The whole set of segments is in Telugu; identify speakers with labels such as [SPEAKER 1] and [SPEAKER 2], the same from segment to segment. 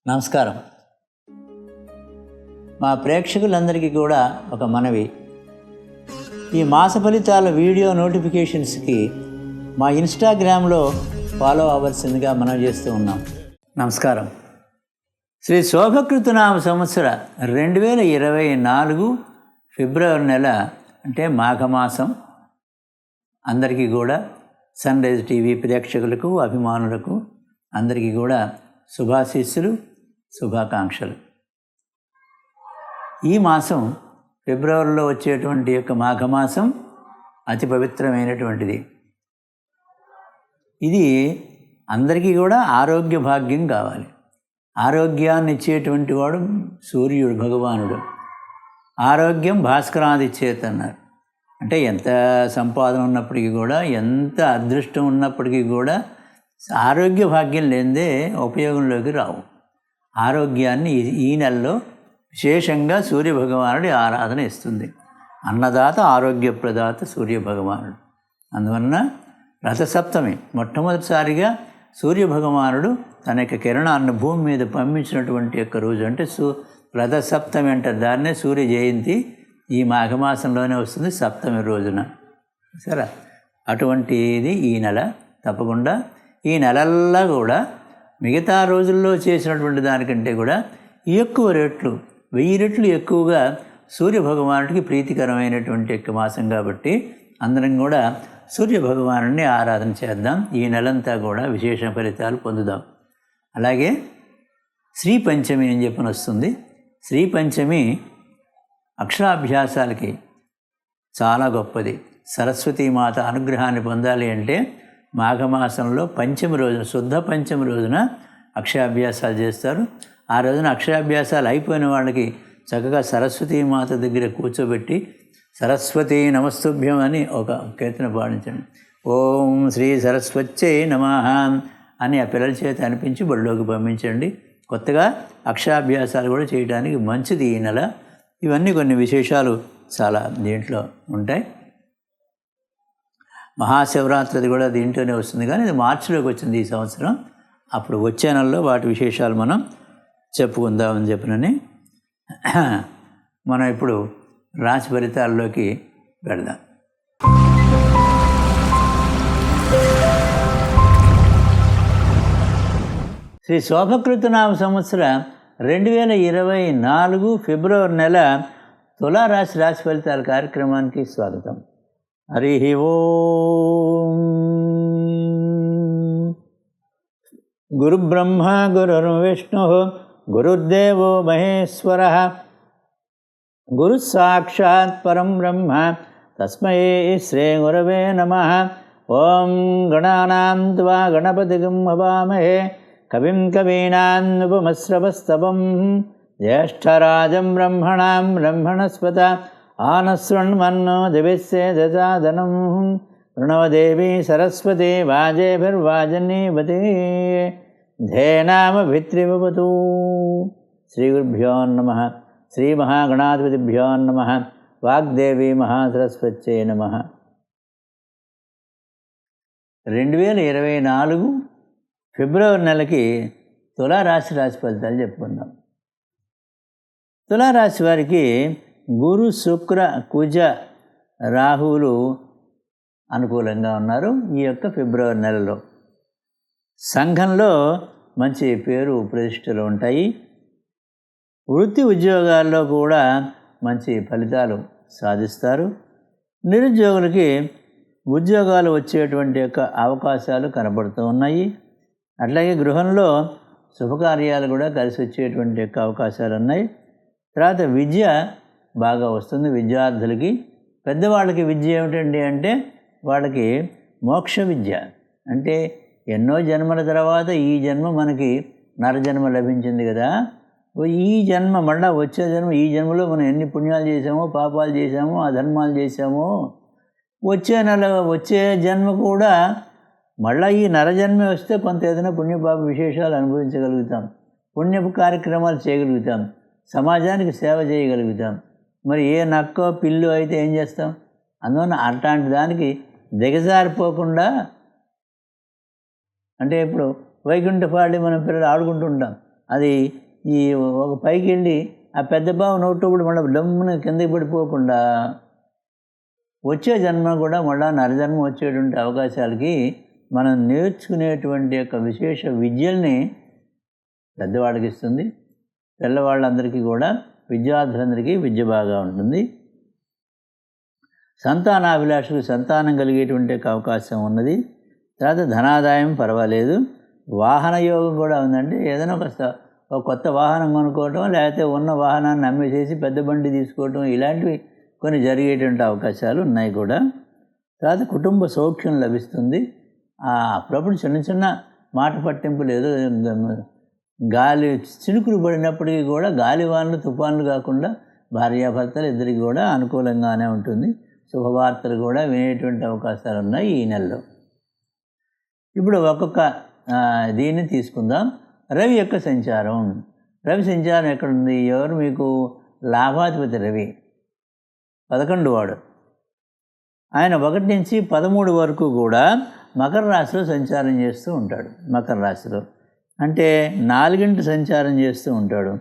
[SPEAKER 1] నమస్కారం. మా ప్రేక్షకులందరికీ కూడా ఒక మనవి, ఈ మాస ఫలితాల వీడియో నోటిఫికేషన్స్కి మా ఇన్స్టాగ్రామ్లో ఫాలో అవ్వాల్సిందిగా మనం చేస్తూ ఉన్నాం. నమస్కారం. శ్రీ శోభకృతనామ సంవత్సర 2024 ఫిబ్రవరి నెల అంటే మాఘమాసం అందరికీ కూడా సన్ రైజ్ టీవీ ప్రేక్షకులకు అభిమానులకు అందరికీ కూడా శుభాశీస్సులు, శుభాకాంక్షలు. ఈ మాసం ఫిబ్రవరిలో వచ్చేటువంటి యొక్క మాఘమాసం అతి పవిత్రమైనటువంటిది. ఇది అందరికీ కూడా ఆరోగ్య భాగ్యం కావాలి. ఆరోగ్యాన్ని ఇచ్చేటువంటి వాడు సూర్యుడు భగవానుడు. ఆరోగ్యం భాస్కరాదిచ్చేత అన్నారు. అంటే ఎంత సంపాదన ఉన్నప్పటికీ కూడా, ఎంత అదృష్టం ఉన్నప్పటికీ కూడా ఆరోగ్య భాగ్యం లేనిదే ఉపయోగంలోకి రావు. ఆరోగ్యాన్ని ఈ నెలలో విశేషంగా సూర్యభగవానుడి ఆరాధన ఇస్తుంది. అన్నదాత ఆరోగ్య ప్రదాత సూర్యభగవానుడు. అందువలన రథసప్తమి మొట్టమొదటిసారిగా సూర్యభగవానుడు తన యొక్క కిరణాన్ని భూమి మీద పంపించినటువంటి యొక్క రోజు అంటే రథసప్తమి అంటారు. దాన్నే సూర్య జయంతి ఈ మాఘమాసంలోనే వస్తుంది, సప్తమి రోజున. సరే, అటువంటిది ఈ నెల. తప్పకుండా ఈ నెలల్లో కూడా మిగతా రోజుల్లో చేసినటువంటి దానికంటే కూడా ఎక్కువ రెట్లు, 1000 రెట్లు ఎక్కువగా సూర్యభగవానుడికి ప్రీతికరమైనటువంటి యొక్క మాసం కాబట్టి అందరం కూడా సూర్యభగవానుడిని ఆరాధన చేద్దాం. ఈ నెలంతా కూడా విశేష ఫలితాలు పొందుదాం. అలాగే శ్రీ పంచమి అని చెప్పని వస్తుంది. శ్రీ పంచమి అక్షరాభ్యాసాలకి చాలా గొప్పది. సరస్వతీమాత అనుగ్రహాన్ని పొందాలి అంటే మాఘమాసంలో పంచమి రోజున, శుద్ధ పంచమి రోజున అక్షరాభ్యాసాలు చేస్తారు. ఆ రోజున అక్షరాభ్యాసాలు అయిపోయిన వాళ్ళకి చక్కగా సరస్వతీమాత దగ్గర కూర్చోబెట్టి సరస్వతీ నమస్తుభ్యం అని ఒక కీర్తన పాడించండి. ఓం శ్రీ సరస్వత్యై నమః అని ఆ పిల్లల చేత అనిపించి బడిలోకి పంపించండి. కొత్తగా అక్షరాభ్యాసాలు కూడా చేయడానికి మంచిది ఈ నెల. ఇవన్నీ కొన్ని విశేషాలు చాలా దీంట్లో ఉంటాయి. మహాశివరాత్రి కూడా దీంట్లోనే వస్తుంది, కానీ ఇది మార్చిలోకి వచ్చింది ఈ సంవత్సరం. అప్పుడు వచ్చే నెలలో వాటి విశేషాలు మనం చెప్పుకుందామని చెప్పినని మనం ఇప్పుడు రాశి ఫలితాల్లోకి వెళదాం. శ్రీ శోభకృతనామ సంవత్సర 2024 ఫిబ్రవరి నెల తులారాశి రాశి ఫలితాల కార్యక్రమానికి స్వాగతం. హరి ఓం. గురుబ్రహ్మ గురుర్విష్ణు గురుర్దేవో మహేశ్వర గురుసాక్షాత్ పరం బ్రహ్మ తస్మై శ్రీ గురవే నమః. ఓం గణానాం త్వా గణపతిగం హవామహే కవిం కవీనాముపమశ్రవస్తవం జ్యేష్ఠరాజం బ్రహ్మణాం బ్రహ్మణస్పత ఆనశృణ్వన్నో దివిస్సేదసాదనం ప్రణవదేవి సరస్వతి వాజేభిర్వాజనీవతి ధేనామభిత్రివతు. శ్రీగురుభ్యో నమః. శ్రీమహాగణాధిపతిభ్యో నమః. వాగ్దేవి మహాసరస్వత్యై నమః. 2024 ఫిబ్రవరి నెలకి తులారాశి రాశి ఫలితాలు చెప్పుకుందాం. తులారాశి వారికి గురు, శుక్ర, కుజ, రాహువులు అనుకూలంగా ఉన్నారు ఈ యొక్క ఫిబ్రవరి నెలలో. సంఘంలో మంచి పేరు ప్రతిష్టలు ఉంటాయి. వృత్తి ఉద్యోగాల్లో కూడా మంచి ఫలితాలు సాధిస్తారు. నిరుద్యోగులకి ఉద్యోగాలు వచ్చేటువంటి యొక్క అవకాశాలు కనబడుతూ ఉన్నాయి. అట్లాగే గృహంలో శుభకార్యాలు కూడా కలిసి వచ్చేటువంటి యొక్క అవకాశాలు ఉన్నాయి. తర్వాత విద్య బాగా వస్తుంది విద్యార్థులకి. పెద్దవాళ్ళకి విద్య ఏమిటండి అంటే వాళ్ళకి మోక్ష విద్య. అంటే ఎన్నో జన్మల తర్వాత ఈ జన్మ మనకి నరజన్మ లభించింది కదా, ఈ జన్మ మళ్ళీ వచ్చే జన్మ, ఈ జన్మలో మనం ఎన్ని పుణ్యాలు చేసామో, పాపాలు చేసామో, అధర్మాలు చేసామో, వచ్చే జన్మ కూడా మళ్ళీ ఈ నరజన్మే వస్తే కొంత ఏదైనా పుణ్యపాప విశేషాలు అనుభవించగలుగుతాం, పుణ్యపు కార్యక్రమాలు చేయగలుగుతాం, సమాజానికి సేవ చేయగలుగుతాం. మరి ఏ నక్కో పిల్లు అయితే ఏం చేస్తాం? అందువల్ల అట్లాంటి దానికి దిగజారిపోకుండా, అంటే ఇప్పుడు వైకుంఠపాళి మనం పిల్లలు ఆడుకుంటూ ఉంటాం, అది ఈ ఒక పైకి వెళ్ళి ఆ పెద్ద బావు నోట్లో మళ్ళీ డమ్మున కిందకి పడిపోకుండా వచ్చే జన్మ కూడా మళ్ళీ నరజన్మ వచ్చేటువంటి అవకాశాలకి మనం నేర్చుకునేటువంటి యొక్క విశేష విద్యల్ని పెద్దవాళ్ళకి ఇస్తుంది. పిల్లవాళ్ళందరికీ కూడా, విద్యార్థులందరికీ విద్య బాగా ఉంటుంది. సంతానాభిలాషకు సంతానం కలిగేటువంటి అవకాశం ఉన్నది. తర్వాత ధనాదాయం పర్వాలేదు. వాహన యోగం కూడా ఉందండి. ఏదైనా ఒక కొత్త వాహనం కొనుక్కోవటం, లేకపోతే ఉన్న వాహనాన్ని అమ్మేసేసి పెద్ద బండి తీసుకోవటం, ఇలాంటివి కొన్ని జరిగేటువంటి అవకాశాలు ఉన్నాయి కూడా. తర్వాత కుటుంబ సౌఖ్యం లభిస్తుంది. అప్పుడప్పుడు చిన్న చిన్న మాట పట్టింపులు, ఏదో గాలి చినుకులు పడినప్పటికీ కూడా గాలివానలు తుఫాన్లు కాకుండా భార్యాభర్తలు ఇద్దరికి కూడా అనుకూలంగానే ఉంటుంది. శుభవార్తలు కూడా వినేటువంటి అవకాశాలు ఉన్నాయి ఈ నెలలో. ఇప్పుడు ఒక్కొక్క దీన్ని తీసుకుందాం. రవి యొక్క సంచారం. రవి సంచారం ఎక్కడుంది? ఎవరు మీకు? లాభాధిపతి రవి 11 వాడు. ఆయన 1 నుంచి 13 వరకు కూడా మకర రాశిలో సంచారం చేస్తూ ఉంటాడు. మకర రాశిలో అంటే 4 సంచారం చేస్తూ ఉంటాడు.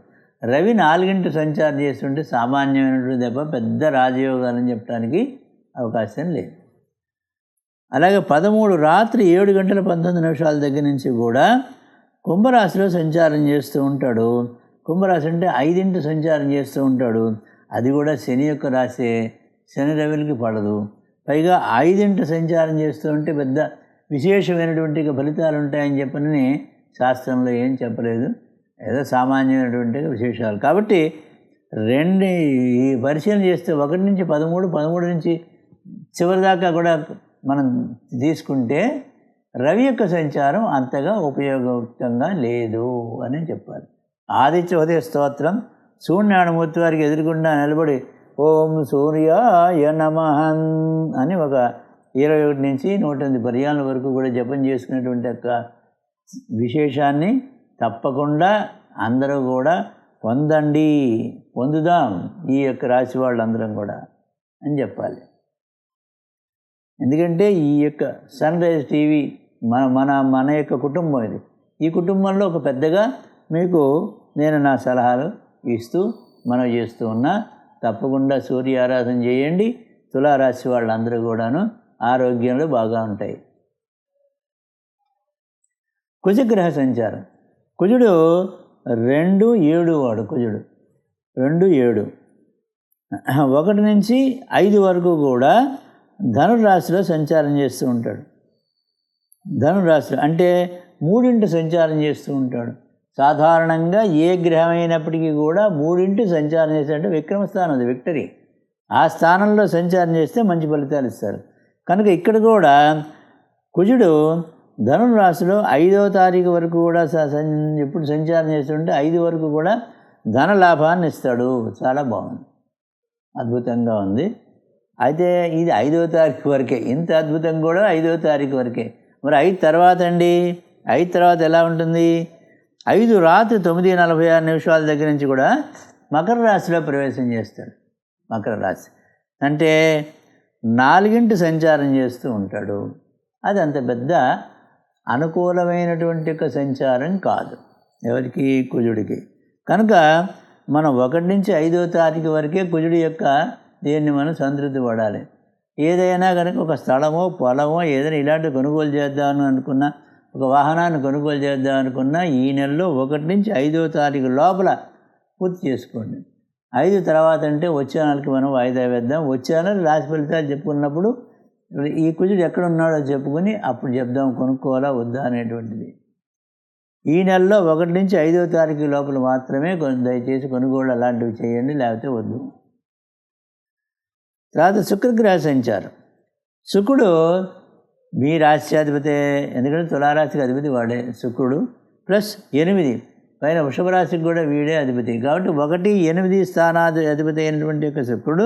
[SPEAKER 1] రవి 4 సంచారం చేస్తుంటే సామాన్యమైనటువంటి దెబ్బ, పెద్ద రాజయోగాలని చెప్పడానికి అవకాశం లేదు. అలాగే 13 రాత్రి 7:19 దగ్గర నుంచి కూడా కుంభరాశిలో సంచారం చేస్తూ ఉంటాడు. కుంభరాశి అంటే 5 సంచారం చేస్తూ ఉంటాడు. అది కూడా శని యొక్క రాశే. శని రవికి పడదు. పైగా 5 సంచారం చేస్తూ ఉంటే పెద్ద విశేషమైనటువంటి ఫలితాలు ఉంటాయని చెప్పని శాస్త్రంలో ఏం చెప్పలేదు. ఏదో సామాన్యమైనటువంటి విశేషాలు. కాబట్టి ఈ పరిశీలన చేస్తే 1 నుంచి 13, 13 నుంచి చివరి దాకా కూడా మనం తీసుకుంటే రవి యొక్క సంచారం అంతగా ఉపయోగవంతంగా లేదు అని చెప్పాలి. ఆదిత్య ఉదయ స్తోత్రం సూర్యనారాయణమూర్తి వారికి ఎదురుగుండా నిలబడి ఓం సూర్యాయ నమః అని ఒక 21 నుంచి 108 పర్యాల వరకు కూడా జపం చేసుకునేటువంటి యొక్క విశేషాన్ని తప్పకుండా అందరూ కూడా పొందుదాం ఈ యొక్క రాశి వాళ్ళందరం కూడా అని చెప్పాలి. ఎందుకంటే ఈ యొక్క సన్ రైజ్ టీవీ మన యొక్క కుటుంబం ఇది. ఈ కుటుంబంలో ఒక పెద్దగా మీకు నేను నా సలహాలు ఇస్తూ మనం చేస్తూ ఉన్నా. తప్పకుండా సూర్య ఆరాధన చేయండి. తులారాశి వాళ్ళందరూ కూడాను ఆరోగ్యంలో బాగా ఉంటాయి. కుజగ్రహ సంచారం. కుజుడు 2-7 వాడు. కుజుడు 2-7 1 నుంచి 5 వరకు కూడా ధనురాశిలో సంచారం చేస్తూ ఉంటాడు. ధనురాశి అంటే 3 సంచారం చేస్తూ ఉంటాడు. సాధారణంగా ఏ గ్రహం అయినప్పటికీ కూడా 3 సంచారం చేస్తాడంటే విక్రమస్థానం, అది విక్టరీ. ఆ స్థానంలో సంచారం చేస్తే మంచి ఫలితాలు ఇస్తారు. కనుక ఇక్కడ కూడా కుజుడు ధనురాశిలో 5వ తారీఖు వరకు కూడా ఎప్పుడు సంచారం చేస్తుంటే 5 వరకు కూడా ధన లాభాన్ని ఇస్తాడు. చాలా బాగుంది, అద్భుతంగా ఉంది. అయితే ఇది 5వ తారీఖు వరకే. ఇంత అద్భుతం కూడా 5వ తారీఖు వరకే. మరి 5 తర్వాత అండి, 5 తర్వాత ఎలా ఉంటుంది? 5 రాత్రి 9:46 దగ్గర నుంచి కూడా మకర రాశిలో ప్రవేశం చేస్తాడు. మకర రాశి అంటే 4 సంచారం చేస్తూ ఉంటాడు. అది అంత పెద్ద అనుకూలమైనటువంటి ఒక సంచారం కాదు ఎవరికి? కుజుడికి. కనుక మనం 1 నుంచి 5వ తారీఖు వరకే కుజుడి యొక్క దీన్ని మనం సంతృప్తి పడాలి. ఏదైనా కనుక ఒక స్థలమో పొలమో ఏదైనా ఇలాంటి కొనుగోలు చేద్దామని అనుకున్నా, ఒక వాహనాన్ని కొనుగోలు చేద్దాం అనుకున్నా ఈ నెలలో 1 నుంచి 5వ తారీఖు లోపల పూర్తి చేసుకోండి. 5 తర్వాత అంటే వచ్చే నెలకి మనం వాయిదా వేద్దాం. వచ్చే నెల రాశి ఫలితాలు చెప్పుకున్నప్పుడు ఈ కుజుడు ఎక్కడున్నాడో చెప్పుకొని అప్పుడు చెప్దాం కొనుక్కోవాలా వద్దా అనేటువంటిది. ఈ నెలలో 1 నుంచి 5వ తారీఖు లోపల మాత్రమే దయచేసి కొనుగోలు అలాంటివి చేయండి, లేకపోతే వద్దు. తర్వాత శుక్రగ్రహ సంచారం. శుక్రుడు మీ రాశ్యాధిపతి, ఎందుకంటే తులారాశికి అధిపతి వాడే శుక్రుడు. +8 పైన వృషభ రాశికి కూడా వీడే అధిపతి. కాబట్టి 1, 8 స్థానాధిపతి అయినటువంటి యొక్క శుక్రుడు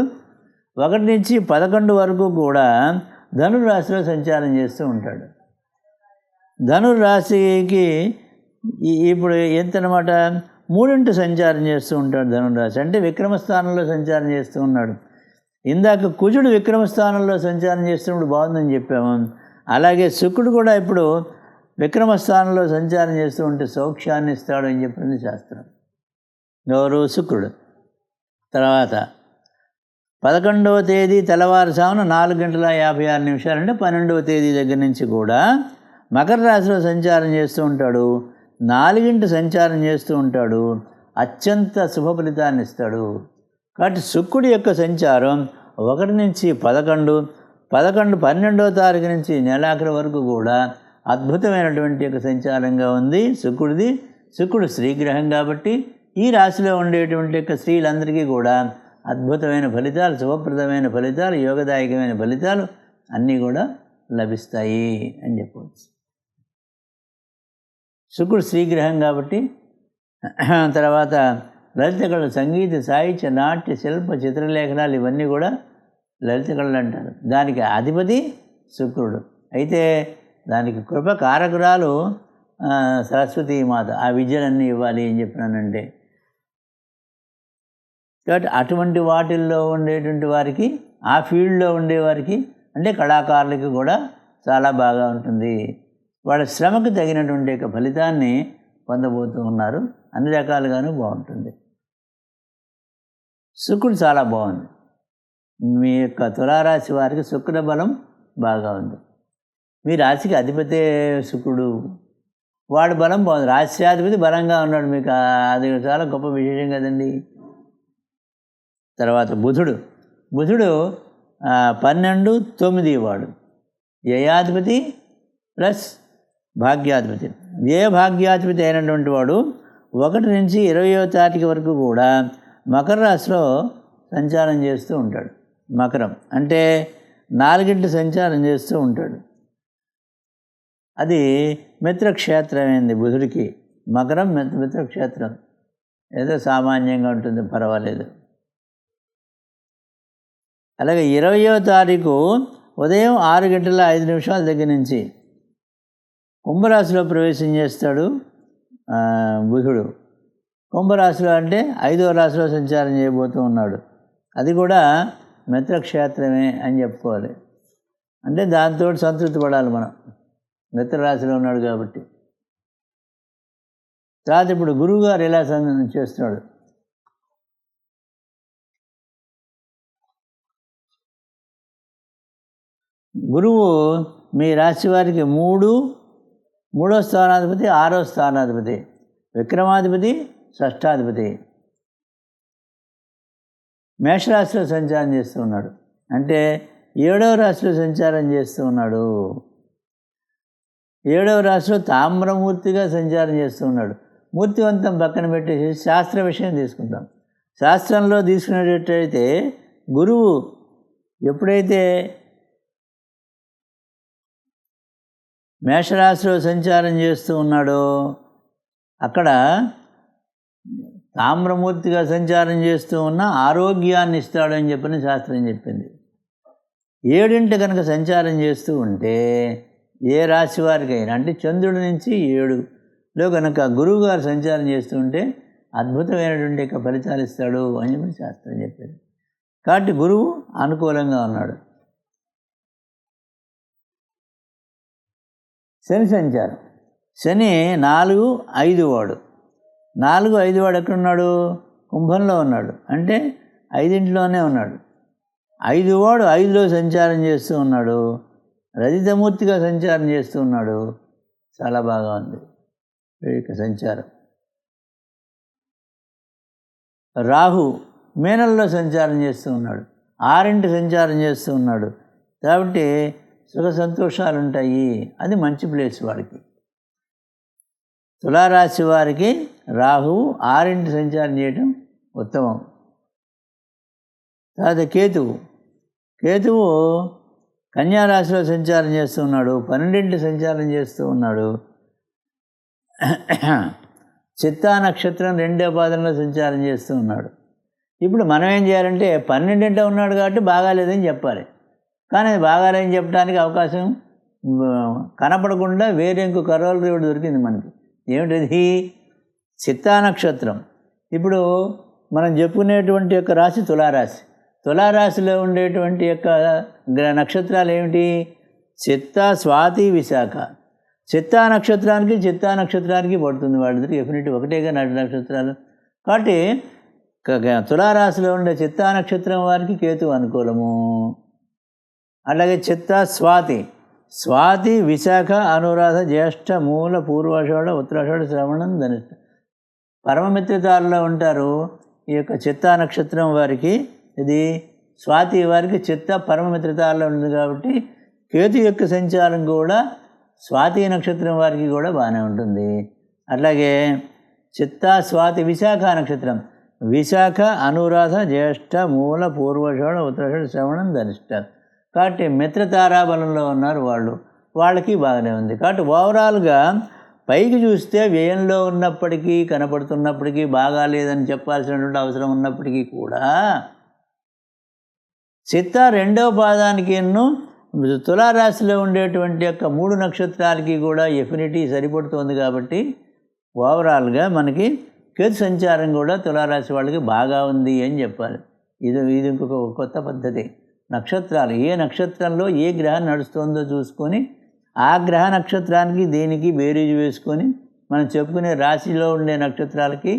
[SPEAKER 1] 1 నుంచి 11 వరకు కూడా ధనురాశిలో సంచారం చేస్తూ ఉంటాడు. ధనురాశికి ఇప్పుడు ఎంతనమాట 3 సంచారం చేస్తూ ఉంటాడు. ధనురాశి అంటే విక్రమస్థానంలో సంచారం చేస్తూ ఉన్నాడు. ఇందాక కుజుడు విక్రమస్థానంలో సంచారం చేస్తున్నప్పుడు బాగుందని చెప్పాము. అలాగే శుక్రుడు కూడా ఇప్పుడు విక్రమస్థానంలో సంచారం చేస్తూ ఉంటే సౌఖ్యాన్ని ఇస్తాడు అని చెప్పింది శాస్త్రం. ఎవరు? శుక్రుడు. తర్వాత 11వ తేదీ తెల్లవారుజామున 4:56 అంటే 12వ తేదీ దగ్గర నుంచి కూడా మకర రాశిలో సంచారం చేస్తూ ఉంటాడు. 4 సంచారం చేస్తూ ఉంటాడు. అత్యంత శుభ ఫలితాన్ని ఇస్తాడు. కాబట్టి శుక్రుడి యొక్క సంచారం 1 నుంచి 11, 12వ తారీఖు నుంచి నెలాఖరు వరకు కూడా అద్భుతమైనటువంటి యొక్క సంచారంగా ఉంది శుక్రుడిది. శుక్రుడు శ్రీగ్రహం కాబట్టి ఈ రాశిలో ఉండేటువంటి యొక్క స్త్రీలందరికీ కూడా అద్భుతమైన ఫలితాలు, శుభప్రదమైన ఫలితాలు, యోగదాయకమైన ఫలితాలు అన్నీ కూడా లభిస్తాయి అని చెప్పవచ్చు. శుక్రుడు శ్రీగ్రహం కాబట్టి. తర్వాత లలిత కళలు, సంగీత, సాహిత్య, నాట్య, శిల్ప, చిత్రలేఖనాలు ఇవన్నీ కూడా లలిత కళలు అంటారు. దానికి అధిపతి శుక్రుడు. అయితే దానికి కృప కారకురాలు సరస్వతీమాత. ఆ విద్యలన్నీ ఇవ్వాలి అని చెప్పినానంటే. కాబట్టి అటువంటి వాటిల్లో ఉండేటువంటి వారికి, ఆ ఫీల్డ్లో ఉండేవారికి అంటే కళాకారులకి కూడా చాలా బాగా ఉంటుంది. వాళ్ళ శ్రమకు తగినటువంటి యొక్క ఫలితాన్ని పొందబోతూ ఉన్నారు. అన్ని రకాలుగాను బాగుంటుంది. శుక్రుడు చాలా బాగుంది. మీ యొక్క తులారాశి వారికి శుక్ర బలం బాగా ఉంది. మీ రాశికి అధిపతే శుక్రుడు, వాడు బలం బాగుంది. రాశ్యాధిపతి బలంగా ఉన్నాడు మీకు, అది చాలా గొప్ప విశేషం కదండి. తర్వాత బుధుడు 12, 9 వాడు వ్యయాధిపతి ప్లస్ భాగ్యాధిపతి. వ్యయ భాగ్యాధిపతి అయినటువంటి వాడు 1 నుంచి 20వ తారీఖు వరకు కూడా మకర రాశిలో సంచారం చేస్తూ ఉంటాడు. మకరం అంటే 4 సంచారం చేస్తూ ఉంటాడు. అది మిత్రక్షేత్రమైంది బుధుడికి. మకరం మిత్రక్షేత్రం, ఏదో సామాన్యంగా ఉంటుంది, పర్వాలేదు. అలాగే 20వ తారీఖు ఉదయం 6:05 దగ్గర నుంచి కుంభరాశిలో ప్రవేశం చేస్తాడు బుధుడు. కుంభరాశిలో అంటే 5వ రాశిలో సంచారం చేయబోతూ ఉన్నాడు. అది కూడా మిత్రక్షేత్రమే అని చెప్పుకోవాలి. అంటే దాంతో సంతృప్తి పడాలి మనం, మిత్రరాశిలో ఉన్నాడు కాబట్టి. తర్వాత ఇప్పుడు గురువు గారు ఎలా చేస్తున్నాడు? గురువు మీ రాశి వారికి 3వ స్థానాధిపతి, 6వ స్థానాధిపతి, విక్రమాధిపతి, షష్ఠాధిపతి. మేషరాశిలో సంచారం చేస్తూ ఉన్నాడు. అంటే 7వ రాశిలో సంచారం చేస్తూ ఉన్నాడు. 7వ రాశిలో తామ్రమూర్తిగా సంచారం చేస్తూ ఉన్నాడు. మూర్తివంతం పక్కన పెట్టేసి శాస్త్ర విషయం తీసుకుంటాం. శాస్త్రంలో తీసుకునేటట్టయితే గురువు ఎప్పుడైతే మేషరాశిలో సంచారం చేస్తూ ఉన్నాడో అక్కడ తామ్రమూర్తిగా సంచారం చేస్తూ ఉన్న ఆరోగ్యాన్ని ఇస్తాడని చెప్పని శాస్త్రం చెప్పింది. 7 కనుక సంచారం చేస్తూ ఉంటే ఏ రాశి వారికైనా, అంటే చంద్రుడి నుంచి 7లో కనుక గురువు గారు సంచారం చేస్తూ ఉంటే అద్భుతమైనటువంటి ఫలితాలు ఇస్తాడు అని చెప్పి శాస్త్రం చెప్పింది. కాబట్టి గురువు అనుకూలంగా ఉన్నాడు. శని సంచారం. శని 4, 5 వాడు. 4, 5 వాడు ఎక్కడున్నాడు? కుంభంలో ఉన్నాడు. అంటే 5 ఉన్నాడు. 5 వాడు 5లో సంచారం చేస్తూ ఉన్నాడు. రజితమూర్తిగా సంచారం చేస్తూ ఉన్నాడు. చాలా బాగా ఉంది వీడికి సంచారం. రాహు మీనంలో సంచారం చేస్తూ ఉన్నాడు. 6 సంచారం చేస్తూ ఉన్నాడు. కాబట్టి సుఖ సంతోషాలు ఉంటాయి. అది మంచి ప్లేస్ వాడికి. తులారాశి వారికి రాహువు 6 సంచారం చేయటం ఉత్తమం. తర్వాత కేతువు కన్యారాశిలో సంచారం చేస్తూ ఉన్నాడు. 12 సంచారం చేస్తూ ఉన్నాడు. చిత్తా నక్షత్రం 2వ పాదంలో సంచారం చేస్తూ ఉన్నాడు. ఇప్పుడు మనం ఏం చేయాలంటే 12 ఉన్నాడు కాబట్టి బాగాలేదని చెప్పాలి. కానీ అది బాగాలేదని చెప్పడానికి అవకాశం కనపడకుండా వేరే ఇంకో కరోలు దొరికింది మనకి. ఏమిటది? చిత్తా నక్షత్రం. ఇప్పుడు మనం చెప్పుకునేటువంటి యొక్క రాశి తులారాశి. తులారాశిలో ఉండేటువంటి యొక్క నక్షత్రాలు ఏమిటి? చిత్త, స్వాతి, విశాఖ. చిత్తా నక్షత్రానికి పడుతుంది. వాళ్ళిద్దరికి ఎఫినిటీ ఒకటేగా నక్షత్రాలు. కాబట్టి తులారాశిలో ఉండే చిత్తా నక్షత్రం వారికి కేతు అనుకూలము. అలాగే చిత్తా స్వాతి విశాఖ అనురాధ జ్యేష్ఠ మూల పూర్వాషాఢ ఉత్తరాషాఢ శ్రవణం ధనిష్ట పరమమిత్రతాల్లో ఉంటారు. ఈ యొక్క చిత్తా నక్షత్రం వారికి, ఇది స్వాతి వారికి చిత్త పరమమిత్రతాల్లో ఉంటుంది కాబట్టి కేతు యొక్క సంచారం కూడా స్వాతి నక్షత్రం వారికి కూడా బాగానే ఉంటుంది. అట్లాగే చిత్తా స్వాతి విశాఖ నక్షత్రం, విశాఖ అనురాధ జ్యేష్ఠ మూల పూర్వాషాఢ ఉత్తరాషాఢ శ్రవణం ధనిష్ట కాబట్టి మిత్రతారాబలంలో ఉన్నారు వాళ్ళకి బాగానే ఉంది. కాబట్టి ఓవరాల్గా పైకి చూస్తే వ్యయంలో ఉన్నప్పటికీ, కనపడుతున్నప్పటికీ, బాగాలేదని చెప్పాల్సినటువంటి అవసరం ఉన్నప్పటికీ కూడా చిత్త రెండవ పాదానికి తులారాశిలో ఉండేటువంటి యొక్క 3 నక్షత్రాలకి కూడా ఎఫినిటీ సరిపడుతుంది. కాబట్టి ఓవరాల్గా మనకి కేతు సంచారం కూడా తులారాశి వాళ్ళకి బాగా ఉంది అని చెప్పాలి. ఇది ఇంకొక కొత్త పద్ధతి. నక్షత్రాలు ఏ నక్షత్రంలో ఏ గ్రహం నడుస్తుందో చూసుకొని ఆ గ్రహ నక్షత్రానికి దీనికి బేరీజు వేసుకొని మనం చెప్పుకునే రాశిలో ఉండే నక్షత్రాలకి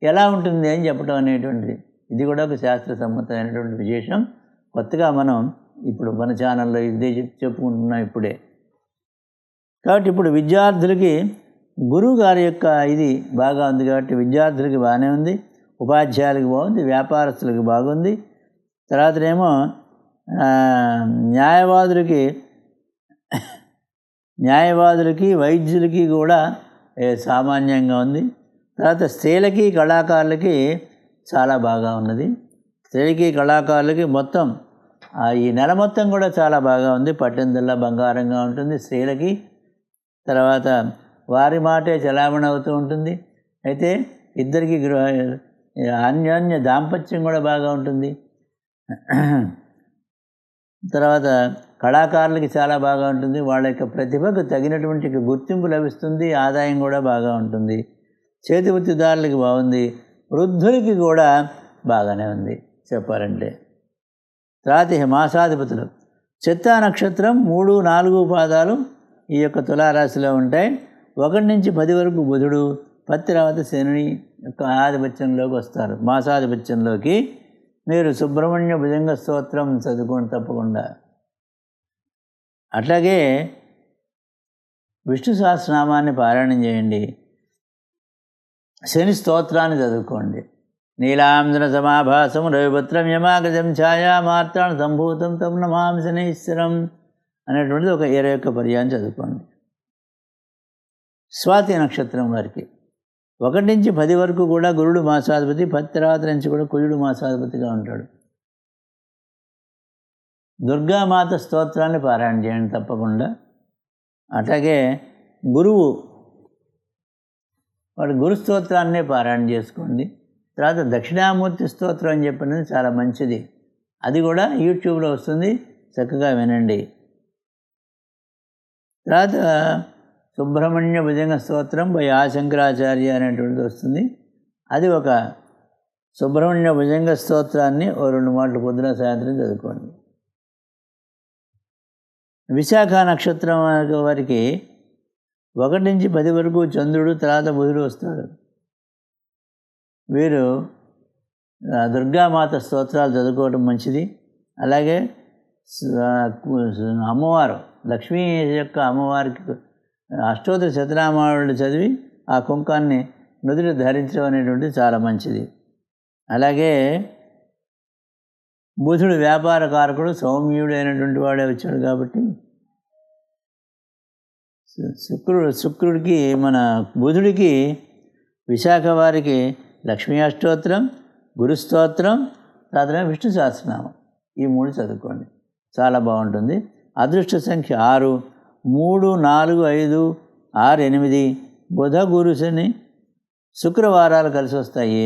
[SPEAKER 1] ఎలా ఉంటుంది అని చెప్పడం అనేటువంటిది, ఇది కూడా ఒక శాస్త్ర సమ్మతమైనటువంటి విశేషం. కొత్తగా మనం ఇప్పుడు మన ఛానల్లో ఇదే చెప్పుకుంటున్నాం ఇప్పుడే. కాబట్టి ఇప్పుడు విద్యార్థులకి గురువు గారి యొక్క ఇది బాగా ఉంది కాబట్టి విద్యార్థులకి బాగానే ఉంది, ఉపాధ్యాయులకి బాగుంది, వ్యాపారస్తులకి బాగుంది. తర్వాతనేమో న్యాయవాదులకి వైద్యులకి కూడా సామాన్యంగా ఉంది. తర్వాత స్త్రీలకి కళాకారులకి చాలా బాగా ఉన్నది. స్త్రీలకి కళాకారులకి మొత్తం ఈ నెల మొత్తం కూడా చాలా బాగా ఉంది. పట్టిందల్లా బంగారంగా ఉంటుంది స్త్రీలకి. తర్వాత వారి మాటే చలామణి అవుతూ ఉంటుంది. అయితే ఇద్దరికి అన్యోన్య దాంపత్యం కూడా బాగా ఉంటుంది. తర్వాత కళాకారులకి చాలా బాగా ఉంటుంది. వాళ్ళ యొక్క ప్రతిభకు తగినటువంటి గుర్తింపు లభిస్తుంది, ఆదాయం కూడా బాగా ఉంటుంది. చేతి వృత్తిదారులకి బాగుంది, వృద్ధులకి కూడా బాగానే ఉంది చెప్పాలంటే. తర్వాత మాసాధిపతులు చిత్తా నక్షత్రం 3, 4 పాదాలు ఈ యొక్క తులారాశిలో ఉంటాయి. 1 నుంచి 10 వరకు బుధుడు, 10 తర్వాత శని యొక్క ఆధిపత్యంలోకి వస్తారు. మాసాధిపత్యంలోకి మీరు సుబ్రహ్మణ్య భుజంగ స్తోత్రం చదువుకోండి తప్పకుండా. అట్లాగే విష్ణు సహస్రనామాన్ని పారాయణం చేయండి. శని స్తోత్రాన్ని చదువుకోండి. నీలాంధ్ర సమాభాసం రవిపుత్రం యమాగజం ఛాయామార్తాణ సంభూతం తం నమామి శనీశ్వరం అనేటువంటిది ఒక 21 పర్యాయం చదువుకోండి. స్వాతి నక్షత్రం వారికి 1 నుంచి 10 వరకు కూడా గురుడు మాసాధిపతి, 10 తర్వాత నుంచి కూడా కుజుడు మాసాధిపతిగా ఉంటాడు. దుర్గామాత స్తోత్రాన్ని పారాయణ చేయండి తప్పకుండా. అట్లాగే గురు స్తోత్రాన్నే పారాయణ చేసుకోండి. తర్వాత దక్షిణామూర్తి స్తోత్రం అని చెప్పినది చాలా మంచిది, అది కూడా యూట్యూబ్లో వస్తుంది, చక్కగా వినండి. తర్వాత సుబ్రహ్మణ్య భుజంగ స్తోత్రం బై శంకరాచార్య అనేటువంటిది వస్తుంది. అది ఒక సుబ్రహ్మణ్య భుజంగ స్తోత్రాన్ని 2 మాటలు పొద్దున సాయంత్రం చదువుకోండి. విశాఖ నక్షత్రం వారికి 1 నుంచి 10 వరకు చంద్రుడు, తర్వాత బుధుడు వస్తాడు. వీరు దుర్గామాత స్తోత్రాలు చదువుకోవడం మంచిది. అలాగే అమ్మవారు లక్ష్మీ యొక్క అమ్మవారికి అష్టోత్తర శతనామావళి చదివి ఆ కుంకాన్ని నుదుట ధరించడం అనేటువంటిది చాలా మంచిది. అలాగే బుధుడు వ్యాపార కారకుడు, సౌమ్యుడు అయినటువంటి వాడే వచ్చాడు కాబట్టి శుక్రుడికి మన బుధుడికి విశాఖ వారికి లక్ష్మీ అష్టోత్తరం, గురుస్తోత్రం, తర్వాత విష్ణు సహస్రనామం, ఈ 3 చదువుకోండి, చాలా బాగుంటుంది. అదృష్ట సంఖ్య 6, 3, 4, 5, 6, 8 బుధ గురు శని శుక్రవారాలు కలిసి వస్తాయి.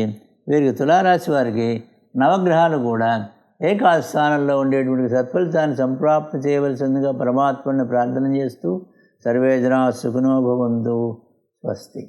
[SPEAKER 1] వీరికి తులారాశి వారికి నవగ్రహాలు కూడా ఏకాదశ స్థానంలో ఉండేటువంటి సత్ఫలితాన్ని సంప్రాప్తి చేయవలసిందిగా పరమాత్మని ప్రార్థన చేస్తూ సర్వే జనా సుఖినో భవంతు. స్వస్తి.